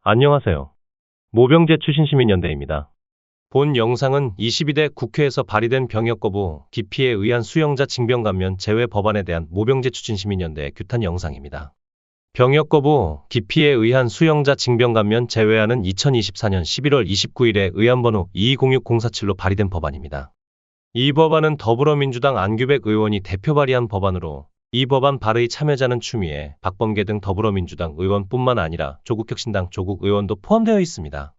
안녕하세요. 모병제 출신 시민연대입니다. 본 영상은 22대 국회에서 발의된 병역 거부, 기피에 의한 수용자 징병 감면 제외 법안에 대한 모병제 출신 시민연대의 규탄 영상입니다. 병역 거부, 기피에 의한 수용자 징병 감면 제외하는 2024년 11월 29일에 의안번호 2206-047로 발의된 법안입니다. 이 법안은 더불어민주당 안규백 의원이 대표 발의한 법안으로 이 법안 발의 참여자는 추미애, 박범계 등 더불어민주당 의원뿐만 아니라 조국혁신당 조국 의원도 포함되어 있습니다.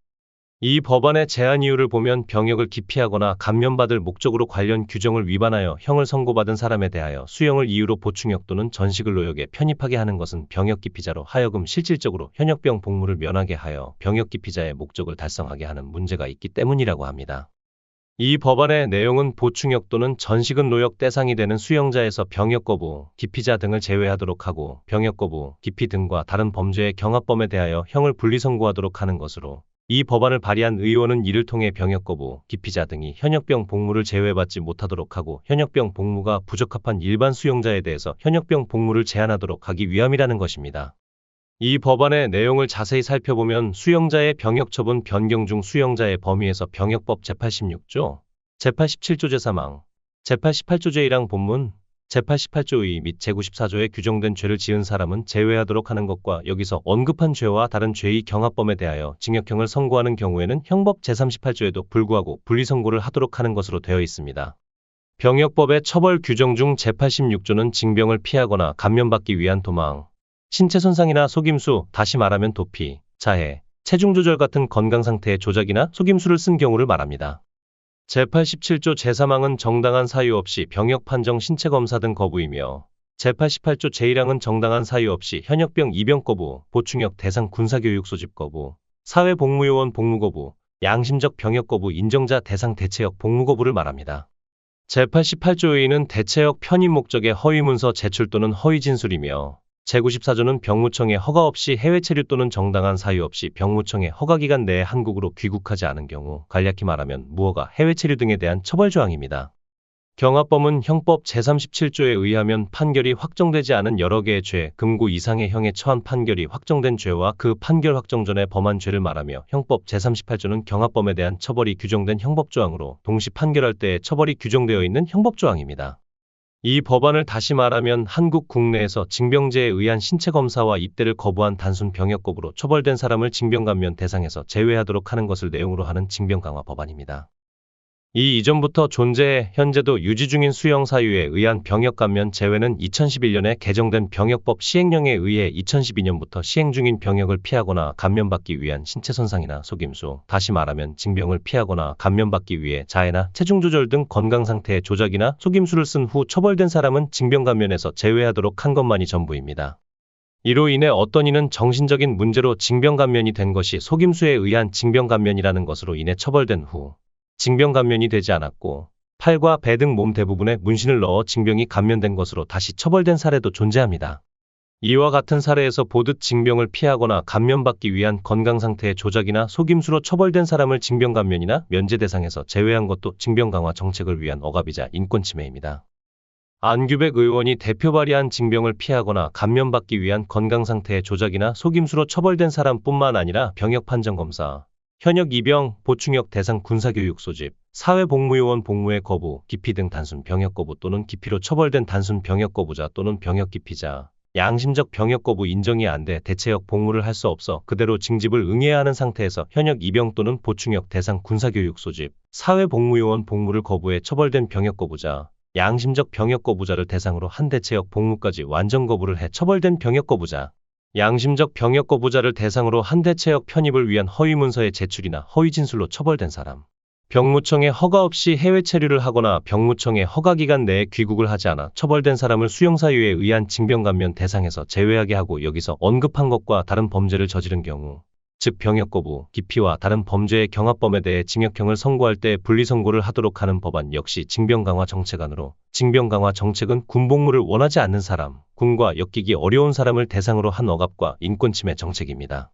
이 법안의 제안 이유를 보면 병역을 기피하거나 감면받을 목적으로 관련 규정을 위반하여 형을 선고받은 사람에 대하여 수용을 이유로 보충역 또는 전식을 노역에 편입하게 하는 것은 병역 기피자로 하여금 실질적으로 현역병 복무를 면하게 하여 병역 기피자의 목적을 달성하게 하는 문제가 있기 때문이라고 합니다. 이 법안의 내용은 보충역 또는 전식은 노역 대상이 되는 수용자에서 병역 거부, 기피자 등을 제외하도록 하고 병역 거부, 기피 등과 다른 범죄의 경합범에 대하여 형을 분리선고하도록 하는 것으로 이 법안을 발의한 의원은 이를 통해 병역 거부, 기피자 등이 현역병 복무를 제외받지 못하도록 하고 현역병 복무가 부적합한 일반 수용자에 대해서 현역병 복무를 제한하도록 하기 위함이라는 것입니다. 이 법안의 내용을 자세히 살펴보면 수용자의 병역 처분 변경 중 수용자의 범위에서 병역법 제86조, 제87조 제3항, 제88조 제1항 본문, 제88조 2 및 제94조에 규정된 죄를 지은 사람은 제외하도록 하는 것과 여기서 언급한 죄와 다른 죄의 경합범에 대하여 징역형을 선고하는 경우에는 형법 제38조에도 불구하고 분리선고를 하도록 하는 것으로 되어 있습니다. 병역법의 처벌 규정 중 제86조는 징병을 피하거나 감면받기 위한 도망, 신체 손상이나 속임수, 다시 말하면 도피, 자해, 체중 조절 같은 건강 상태의 조작이나 속임수를 쓴 경우를 말합니다. 제87조 제3항은 정당한 사유 없이 병역 판정 신체 검사 등 거부이며 제88조 제1항은 정당한 사유 없이 현역병 입영 거부, 보충역 대상 군사교육 소집 거부, 사회복무요원 복무 거부, 양심적 병역 거부 인정자 대상 대체역 복무 거부를 말합니다. 제88조 2는 대체역 편입 목적의 허위 문서 제출 또는 허위 진술이며 제94조는 병무청에 허가 없이 해외 체류 또는 정당한 사유 없이 병무청의 허가 기간 내에 한국으로 귀국하지 않은 경우, 간략히 말하면 무허가 해외 체류 등에 대한 처벌 조항입니다. 경합범은 형법 제37조에 의하면 판결이 확정되지 않은 여러 개의 죄, 금고 이상의 형에 처한 판결이 확정된 죄와 그 판결 확정 전에 범한 죄를 말하며 형법 제38조는 경합범에 대한 처벌이 규정된 형법조항으로 동시 판결할 때의 처벌이 규정되어 있는 형법조항입니다. 이 법안을 다시 말하면 한국 국내에서 징병제에 의한 신체 검사와 입대를 거부한 단순 병역 거부로 처벌된 사람을 징병 감면 대상에서 제외하도록 하는 것을 내용으로 하는 징병 강화 법안입니다. 이 이전부터 존재해 현재도 유지 중인 수용 사유에 의한 병역 감면 제외는 2011년에 개정된 병역법 시행령에 의해 2012년부터 시행 중인 병역을 피하거나 감면받기 위한 신체 손상이나 속임수, 다시 말하면 징병을 피하거나 감면받기 위해 자해나 체중 조절 등 건강 상태의 조작이나 속임수를 쓴 후 처벌된 사람은 징병 감면에서 제외하도록 한 것만이 전부입니다. 이로 인해 어떤 이는 정신적인 문제로 징병 감면이 된 것이 속임수에 의한 징병 감면이라는 것으로 인해 처벌된 후 징병 감면이 되지 않았고 팔과 배 등 몸 대부분에 문신을 넣어 징병이 감면된 것으로 다시 처벌된 사례도 존재합니다. 이와 같은 사례에서 보듯 징병을 피하거나 감면받기 위한 건강 상태의 조작이나 속임수로 처벌된 사람을 징병 감면이나 면제 대상에서 제외한 것도 징병 강화 정책을 위한 억압이자 인권 침해입니다. 안규백 의원이 대표 발의한 징병을 피하거나 감면받기 위한 건강 상태의 조작이나 속임수로 처벌된 사람뿐만 아니라 병역 판정 검사, 현역 입영, 보충역 대상 군사교육 소집, 사회복무요원 복무의 거부, 기피 등 단순 병역 거부 또는 기피로 처벌된 단순 병역 거부자 또는 병역 기피자, 양심적 병역 거부 인정이 안 돼 대체역 복무를 할 수 없어 그대로 징집을 응해야 하는 상태에서 현역 입영 또는 보충역 대상 군사교육 소집, 사회복무요원 복무를 거부해 처벌된 병역 거부자, 양심적 병역 거부자를 대상으로 한 대체역 복무까지 완전 거부를 해 처벌된 병역 거부자, 양심적 병역 거부자를 대상으로 한 대체역 편입을 위한 허위 문서의 제출이나 허위 진술로 처벌된 사람, 병무청에 허가 없이 해외 체류를 하거나 병무청의 허가 기간 내에 귀국을 하지 않아 처벌된 사람을 수용 사유에 의한 징병 감면 대상에서 제외하게 하고 여기서 언급한 것과 다른 범죄를 저지른 경우, 즉 병역 거부, 기피와 다른 범죄의 경합범에 대해 징역형을 선고할 때 분리선고를 하도록 하는 법안 역시 징병 강화 정책안으로 징병 강화 정책은 군복무를 원하지 않는 사람, 군과 엮이기 어려운 사람을 대상으로 한 억압과 인권 침해 정책입니다.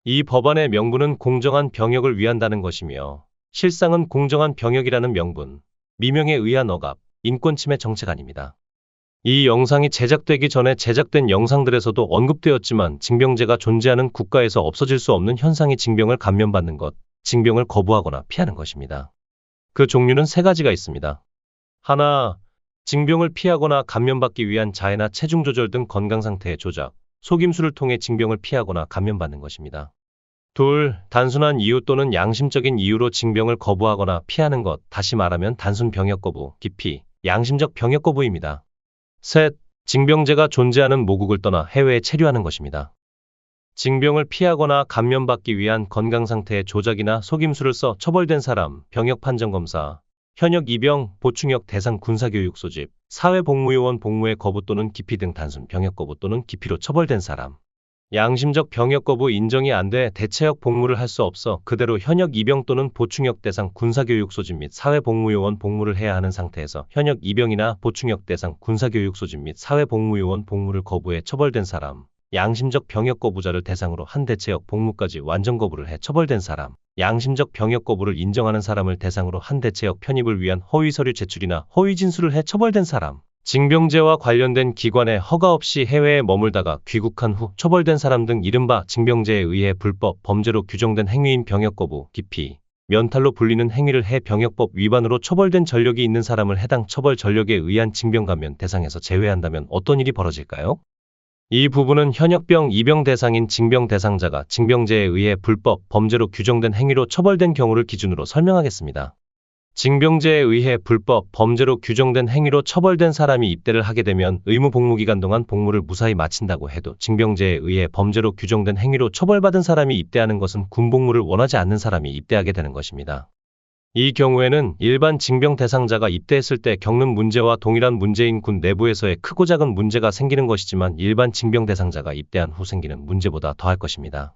이 법안의 명분은 공정한 병역을 위한다는 것이며 실상은 공정한 병역이라는 명분, 미명에 의한 억압, 인권 침해 정책안입니다. 이 영상이 제작되기 전에 제작된 영상들에서도 언급되었지만 징병제가 존재하는 국가에서 없어질 수 없는 현상이 징병을 감면받는 것, 징병을 거부하거나 피하는 것입니다. 그 종류는 세 가지가 있습니다. 하나, 징병을 피하거나 감면받기 위한 자해나 체중 조절 등 건강 상태의 조작, 속임수를 통해 징병을 피하거나 감면받는 것입니다. 둘, 단순한 이유 또는 양심적인 이유로 징병을 거부하거나 피하는 것, 다시 말하면 단순 병역 거부, 기피, 양심적 병역 거부입니다. 셋, 징병제가 존재하는 모국을 떠나 해외에 체류하는 것입니다. 징병을 피하거나 감면받기 위한 건강 상태의 조작이나 속임수를 써 처벌된 사람, 병역 판정검사, 현역 입영, 보충역 대상 군사교육 소집, 사회복무요원 복무의 거부 또는 기피 등 단순 병역 거부 또는 기피로 처벌된 사람. 양심적 병역 거부 인정이 안 돼 대체역 복무를 할 수 없어 그대로 현역 입영 또는 보충역 대상 군사교육 소집 및 사회복무요원 복무를 해야 하는 상태에서 현역 입영이나 보충역 대상 군사교육 소집 및 사회복무요원 복무를 거부해 처벌된 사람. 양심적 병역 거부자를 대상으로 한 대체역 복무까지 완전 거부를 해 처벌된 사람. 양심적 병역 거부를 인정하는 사람을 대상으로 한 대체역 편입을 위한 허위 서류 제출이나 허위 진술을 해 처벌된 사람. 징병제와 관련된 기관에 허가 없이 해외에 머물다가 귀국한 후 처벌된 사람 등 이른바 징병제에 의해 불법 범죄로 규정된 행위인 병역 거부, 기피, 면탈로 불리는 행위를 해 병역법 위반으로 처벌된 전력이 있는 사람을 해당 처벌 전력에 의한 징병 감면 대상에서 제외한다면 어떤 일이 벌어질까요? 이 부분은 현역병 입영 대상인 징병 대상자가 징병제에 의해 불법 범죄로 규정된 행위로 처벌된 경우를 기준으로 설명하겠습니다. 징병제에 의해 불법 범죄로 규정된 행위로 처벌된 사람이 입대를 하게 되면 의무 복무기간 동안 복무를 무사히 마친다고 해도 징병제에 의해 범죄로 규정된 행위로 처벌받은 사람이 입대하는 것은 군복무를 원하지 않는 사람이 입대하게 되는 것입니다. 이 경우에는 일반 징병 대상자가 입대했을 때 겪는 문제와 동일한 문제인 군 내부에서의 크고 작은 문제가 생기는 것이지만 일반 징병 대상자가 입대한 후 생기는 문제보다 더할 것입니다.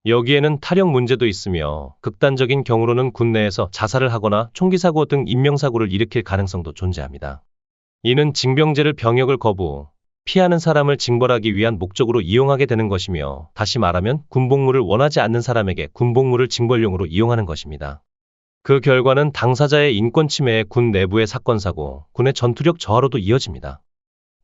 여기에는 타령 문제도 있으며 극단적인 경우로는 군 내에서 자살을 하거나 총기 사고 등 인명사고를 일으킬 가능성도 존재합니다. 이는 징병제를 병역을 거부, 피하는 사람을 징벌하기 위한 목적으로 이용하게 되는 것이며 다시 말하면 군복무를 원하지 않는 사람에게 군복무를 징벌용으로 이용하는 것입니다. 그 결과는 당사자의 인권 침해에 군 내부의 사건 사고, 군의 전투력 저하로도 이어집니다.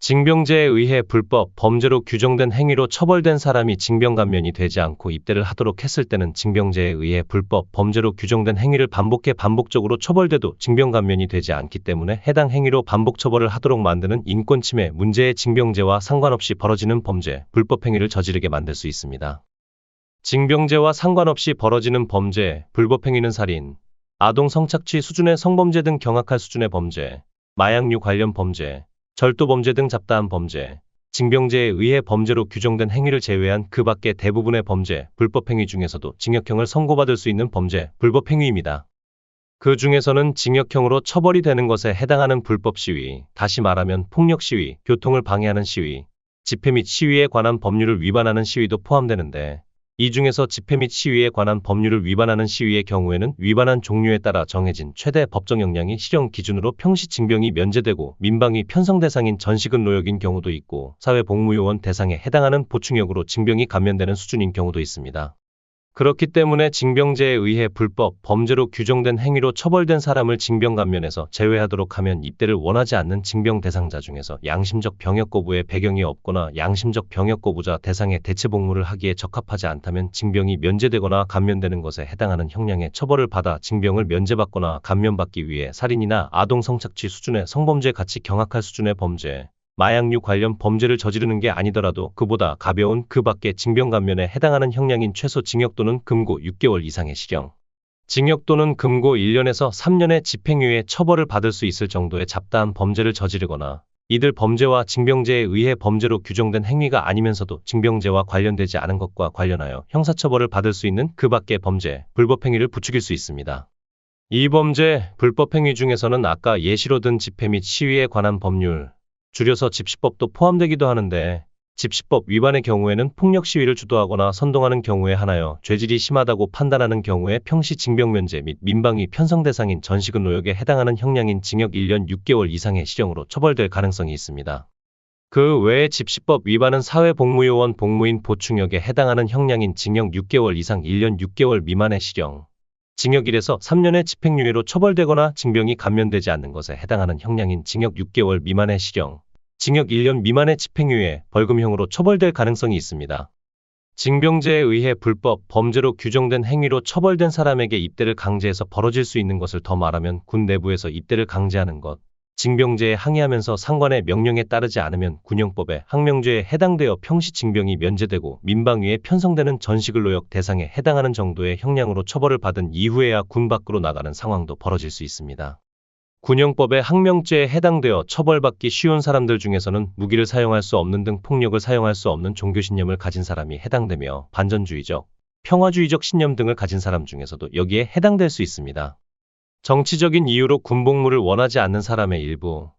징병제에 의해 불법 범죄로 규정된 행위로 처벌된 사람이 징병 감면이 되지 않고 입대를 하도록 했을 때는 징병제에 의해 불법 범죄로 규정된 행위를 반복해 반복적으로 처벌돼도 징병 감면이 되지 않기 때문에 해당 행위로 반복 처벌을 하도록 만드는 인권 침해 문제의 징병제와 상관없이 벌어지는 범죄, 불법 행위를 저지르게 만들 수 있습니다. 징병제와 상관없이 벌어지는 범죄, 불법 행위는 살인, 아동 성착취 수준의 성범죄 등 경악할 수준의 범죄, 마약류 관련 범죄, 절도범죄 등 잡다한 범죄, 징병제에 의해 범죄로 규정된 행위를 제외한 그 밖의 대부분의 범죄, 불법행위 중에서도 징역형을 선고받을 수 있는 범죄, 불법행위입니다. 그 중에서는 징역형으로 처벌이 되는 것에 해당하는 불법 시위, 다시 말하면 폭력 시위, 교통을 방해하는 시위, 집회 및 시위에 관한 법률을 위반하는 시위도 포함되는데 이 중에서 집회 및 시위에 관한 법률을 위반하는 시위의 경우에는 위반한 종류에 따라 정해진 최대 법정 형량이 실형 기준으로 평시 징병이 면제되고 민방위 편성 대상인 전시근 노역인 경우도 있고 사회복무요원 대상에 해당하는 보충역으로 징병이 감면되는 수준인 경우도 있습니다. 그렇기 때문에 징병제에 의해 불법 범죄로 규정된 행위로 처벌된 사람을 징병 감면에서 제외하도록 하면 입대를 원하지 않는 징병 대상자 중에서 양심적 병역 거부의 배경이 없거나 양심적 병역 거부자 대상의 대체 복무를 하기에 적합하지 않다면 징병이 면제되거나 감면되는 것에 해당하는 형량의 처벌을 받아 징병을 면제받거나 감면받기 위해 살인이나 아동 성착취 수준의 성범죄 같이 경악할 수준의 범죄, 마약류 관련 범죄를 저지르는 게 아니더라도 그보다 가벼운 그 밖의 징병 감면에 해당하는 형량인 최소 징역 또는 금고 6개월 이상의 실형, 징역 또는 금고 1년에서 3년의 집행유예 처벌을 받을 수 있을 정도의 잡다한 범죄를 저지르거나 이들 범죄와 징병제에 의해 범죄로 규정된 행위가 아니면서도 징병제와 관련되지 않은 것과 관련하여 형사처벌을 받을 수 있는 그 밖의 범죄, 불법행위를 부추길 수 있습니다. 이 범죄, 불법행위 중에서는 아까 예시로 든 집회 및 시위에 관한 법률, 줄여서 집시법도 포함되기도 하는데 집시법 위반의 경우에는 폭력 시위를 주도하거나 선동하는 경우에 한하여 죄질이 심하다고 판단하는 경우에 평시 징병 면제 및 민방위 편성 대상인 전시근 노역에 해당하는 형량인 징역 1년 6개월 이상의 실형으로 처벌될 가능성이 있습니다. 그 외에 집시법 위반은 사회복무요원 복무인 보충역에 해당하는 형량인 징역 6개월 이상 1년 6개월 미만의 실형, 징역 1에서 3년의 집행유예로 처벌되거나 징병이 감면되지 않는 것에 해당하는 형량인 징역 6개월 미만의 실형, 징역 1년 미만의 집행유예, 벌금형으로 처벌될 가능성이 있습니다. 징병제에 의해 불법, 범죄로 규정된 행위로 처벌된 사람에게 입대를 강제해서 벌어질 수 있는 것을 더 말하면 군 내부에서 입대를 강제하는 것, 징병제에 항의하면서 상관의 명령에 따르지 않으면 군형법에 항명죄에 해당되어 평시 징병이 면제되고 민방위에 편성되는 전시근로역 대상에 해당하는 정도의 형량으로 처벌을 받은 이후에야 군 밖으로 나가는 상황도 벌어질 수 있습니다. 군형법에 항명죄에 해당되어 처벌받기 쉬운 사람들 중에서는 무기를 사용할 수 없는 등 폭력을 사용할 수 없는 종교신념을 가진 사람이 해당되며 반전주의적, 평화주의적 신념 등을 가진 사람 중에서도 여기에 해당될 수 있습니다. 정치적인 이유로 군복무를 원하지 않는 사람의 일부,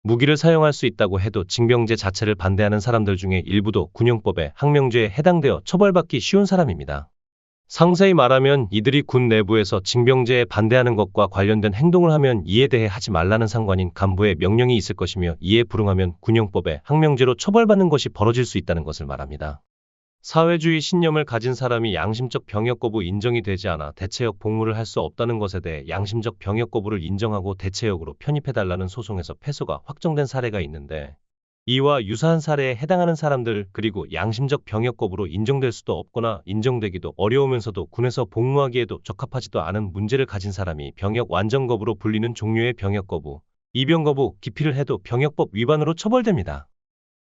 무기를 사용할 수 있다고 해도 징병제 자체를 반대하는 사람들 중에 일부도 군형법에 항명죄에 해당되어 처벌받기 쉬운 사람입니다. 상세히 말하면 이들이 군 내부에서 징병제에 반대하는 것과 관련된 행동을 하면 이에 대해 하지 말라는 상관인 간부의 명령이 있을 것이며 이에 불응하면 군형법에 항명죄로 처벌받는 것이 벌어질 수 있다는 것을 말합니다. 사회주의 신념을 가진 사람이 양심적 병역 거부 인정이 되지 않아 대체역 복무를 할 수 없다는 것에 대해 양심적 병역 거부를 인정하고 대체역으로 편입해달라는 소송에서 패소가 확정된 사례가 있는데 이와 유사한 사례에 해당하는 사람들 그리고 양심적 병역 거부로 인정될 수도 없거나 인정되기도 어려우면서도 군에서 복무하기에도 적합하지도 않은 문제를 가진 사람이 병역 완전 거부로 불리는 종류의 병역 거부, 이병 거부, 기피를 해도 병역법 위반으로 처벌됩니다.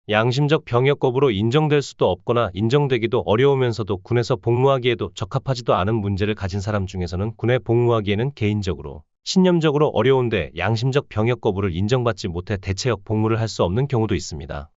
양심적 병역 거부로 인정될 수도 없거나 인정되기도 어려우면서도 군에서 복무하기에도 적합하지도 않은 문제를 가진 사람 중에서는 군에 복무하기에는 개인적으로, 신념적으로 어려운데 양심적 병역 거부를 인정받지 못해 대체역 복무를 할 수 없는 경우도 있습니다.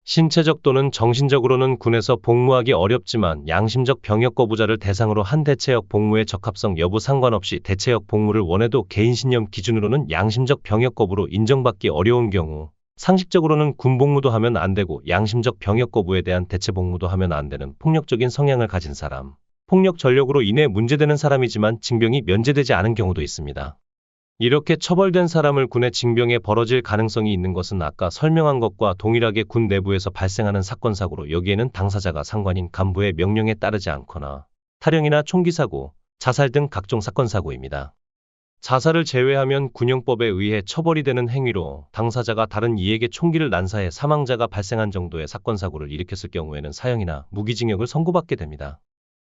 신체적 또는 정신적으로는 군에서 복무하기 어렵지만 양심적 병역 거부자를 대상으로 한 대체역 복무의 적합성 여부 상관없이 대체역 복무를 원해도 개인 신념 기준으로는 양심적 병역 거부로 인정받기 어려운 경우, 상식적으로는 군 복무도 하면 안 되고 양심적 병역 거부에 대한 대체 복무도 하면 안 되는 폭력적인 성향을 가진 사람, 폭력 전력으로 인해 문제되는 사람이지만 징병이 면제되지 않은 경우도 있습니다. 이렇게 처벌된 사람을 군의 징병에 벌어질 가능성이 있는 것은 아까 설명한 것과 동일하게 군 내부에서 발생하는 사건 사고로 여기에는 당사자가 상관인 간부의 명령에 따르지 않거나 탈영이나 총기 사고, 자살 등 각종 사건 사고입니다. 자살을 제외하면 군형법에 의해 처벌이 되는 행위로 당사자가 다른 이에게 총기를 난사해 사망자가 발생한 정도의 사건 사고를 일으켰을 경우에는 사형이나 무기징역을 선고받게 됩니다.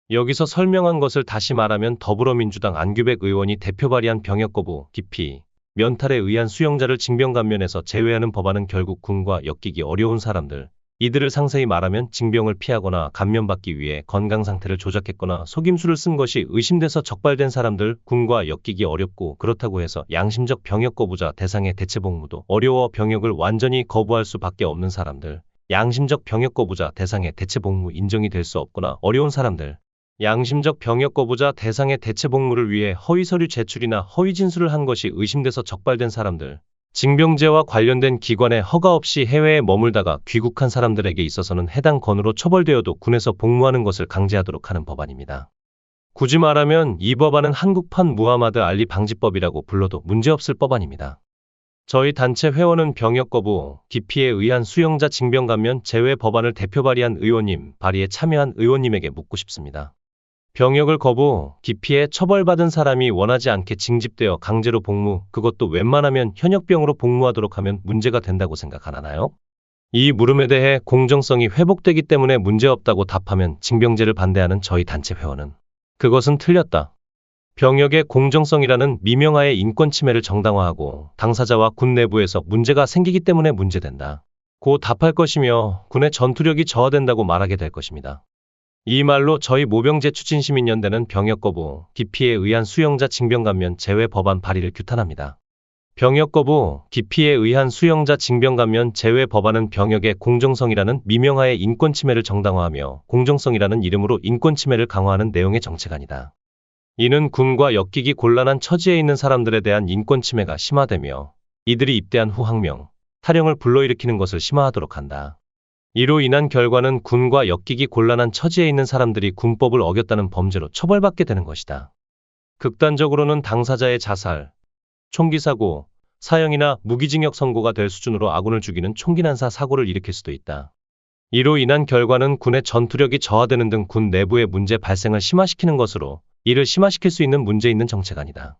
여기서 설명한 것을 다시 말하면 더불어민주당 안규백 의원이 대표 발의한 병역 거부, 기피, 면탈에 의한 수용자를 징병 감면에서 제외하는 법안은 결국 군과 엮이기 어려운 사람들, 이들을 상세히 말하면 징병을 피하거나 감면받기 위해 건강 상태를 조작했거나 속임수를 쓴 것이 의심돼서 적발된 사람들, 군과 엮이기 어렵고 그렇다고 해서 양심적 병역 거부자 대상의 대체 복무도 어려워 병역을 완전히 거부할 수밖에 없는 사람들, 양심적 병역 거부자 대상의 대체 복무 인정이 될 수 없거나 어려운 사람들, 양심적 병역 거부자 대상의 대체 복무를 위해 허위 서류 제출이나 허위 진술을 한 것이 의심돼서 적발된 사람들, 징병제와 관련된 기관에 허가 없이 해외에 머물다가 귀국한 사람들에게 있어서는 해당 건으로 처벌되어도 군에서 복무하는 것을 강제하도록 하는 법안입니다. 굳이 말하면 이 법안은 한국판 무하마드 알리 방지법이라고 불러도 문제없을 법안입니다. 저희 단체 회원은 병역 거부, 기피에 의한 수용자 징병 감면 제외 법안을 대표 발의한 의원님, 발의에 참여한 의원님에게 묻고 싶습니다. 병역을 거부, 기피해 처벌받은 사람이 원하지 않게 징집되어 강제로 복무, 그것도 웬만하면 현역병으로 복무하도록 하면 문제가 된다고 생각 안 하나요? 이 물음에 대해 공정성이 회복되기 때문에 문제없다고 답하면 징병제를 반대하는 저희 단체 회원은 그것은 틀렸다. 병역의 공정성이라는 미명하에 인권 침해를 정당화하고 당사자와 군 내부에서 문제가 생기기 때문에 문제된다. 고 답할 것이며 군의 전투력이 저하된다고 말하게 될 것입니다. 이 말로 저희 모병제 추진시민연대는 병역 거부, 기피에 의한 수용자 징병 감면 제외 법안 발의를 규탄합니다. 병역 거부, 기피에 의한 수용자 징병 감면 제외 법안은 병역의 공정성이라는 미명하에 인권 침해를 정당화하며 공정성이라는 이름으로 인권 침해를 강화하는 내용의 정책안이다. 이는 군과 엮이기 곤란한 처지에 있는 사람들에 대한 인권 침해가 심화되며 이들이 입대한 후 항명, 탈영을 불러일으키는 것을 심화하도록 한다. 이로 인한 결과는 군과 엮이기 곤란한 처지에 있는 사람들이 군법을 어겼다는 범죄로 처벌받게 되는 것이다. 극단적으로는 당사자의 자살, 총기 사고, 사형이나 무기징역 선고가 될 수준으로 아군을 죽이는 총기 난사 사고를 일으킬 수도 있다. 이로 인한 결과는 군의 전투력이 저하되는 등 군 내부의 문제 발생을 심화시키는 것으로 이를 심화시킬 수 있는 문제 있는 정책안이다.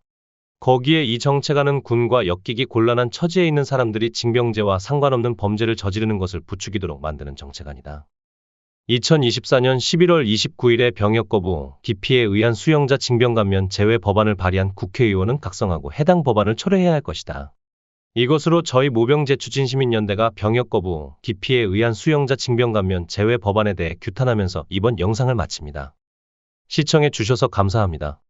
거기에 이 정체가는 군과 엮이기 곤란한 처지에 있는 사람들이 징병제와 상관없는 범죄를 저지르는 것을 부추기도록 만드는 정체간이다. 2024년 11월 29일에 병역 거부, 기피에 의한 수용자 징병감면 제외 법안을 발의한 국회의원은 각성하고 해당 법안을 철회해야 할 것이다. 이것으로 저희 모병제추진시민연대가 병역 거부, 기피에 의한 수용자 징병감면 제외 법안에 대해 규탄하면서 이번 영상을 마칩니다. 시청해 주셔서 감사합니다.